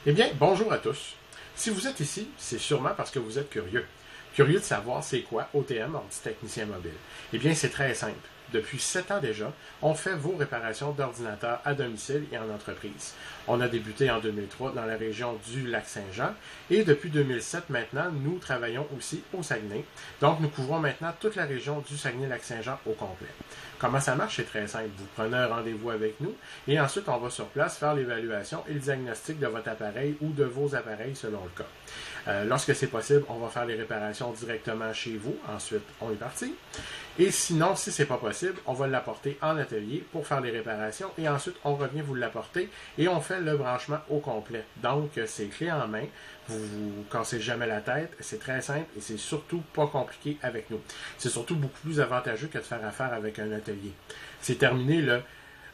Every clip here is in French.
Eh bien, bonjour à tous. Si vous êtes ici, c'est sûrement parce que vous êtes curieux. Curieux de savoir c'est quoi OTM, Ordi Technicien Mobile. Eh bien, c'est très simple. Depuis 7 ans déjà, on fait vos réparations d'ordinateurs à domicile et en entreprise. On a débuté en 2003 dans la région du Lac-Saint-Jean et depuis 2007 maintenant, nous travaillons aussi au Saguenay. Donc, nous couvrons maintenant toute la région du Saguenay-Lac-Saint-Jean au complet. Comment ça marche? C'est très simple. Vous prenez un rendez-vous avec nous et ensuite on va sur place faire l'évaluation et le diagnostic de votre appareil ou de vos appareils selon le cas. Lorsque c'est possible, on va faire les réparations directement chez vous. Ensuite, on est parti. Et sinon, si c'est pas possible, on va l'apporter en atelier pour faire les réparations et ensuite on revient vous l'apporter et on fait le branchement au complet. Donc, c'est clé en main. Vous vous cassez jamais la tête. C'est très simple et c'est surtout pas compliqué avec nous. C'est surtout beaucoup plus avantageux que de faire affaire avec un atelier. C'est terminé le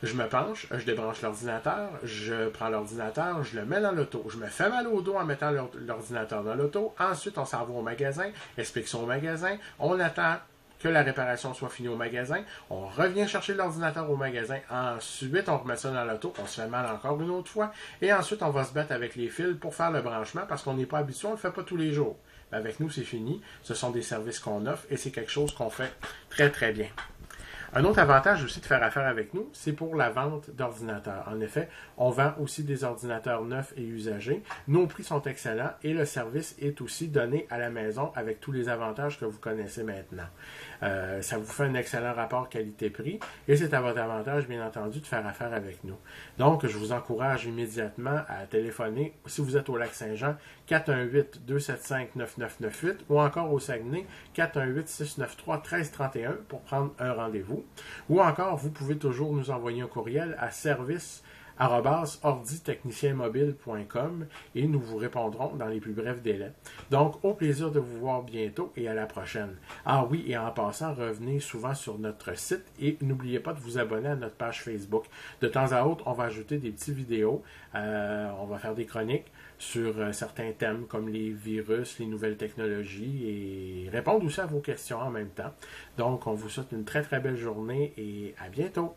je me penche, je débranche l'ordinateur, je prends l'ordinateur, je le mets dans l'auto. Je me fais mal au dos en mettant l'ordinateur dans l'auto. Ensuite, on s'en va au magasin, inspection au magasin. On attend que la réparation soit finie au magasin. On revient chercher l'ordinateur au magasin. Ensuite, on remet ça dans l'auto. On se fait mal encore une autre fois. Et ensuite, on va se battre avec les fils pour faire le branchement parce qu'on n'est pas habitué, on ne le fait pas tous les jours. Avec nous, c'est fini. Ce sont des services qu'on offre et c'est quelque chose qu'on fait très, très bien. Un autre avantage aussi de faire affaire avec nous, c'est pour la vente d'ordinateurs. En effet, on vend aussi des ordinateurs neufs et usagés. Nos prix sont excellents et le service est aussi donné à la maison avec tous les avantages que vous connaissez maintenant. Ça vous fait un excellent rapport qualité-prix et c'est à votre avantage, bien entendu, de faire affaire avec nous. Donc, je vous encourage immédiatement à téléphoner, si vous êtes au Lac-Saint-Jean, 418-275-9998 ou encore au Saguenay, 418-693-1331 pour prendre un rendez-vous. Ou encore, vous pouvez toujours nous envoyer un courriel à service@orditechnicienmobile.com et nous vous répondrons dans les plus brefs délais. Donc, au plaisir de vous voir bientôt et à la prochaine. Ah oui, et en passant, revenez souvent sur notre site et n'oubliez pas de vous abonner à notre page Facebook. De temps à autre, on va ajouter des petites vidéos, on va faire des chroniques sur certains thèmes comme les virus, les nouvelles technologies et répondre aussi à vos questions en même temps. Donc, on vous souhaite une très très belle journée et à bientôt.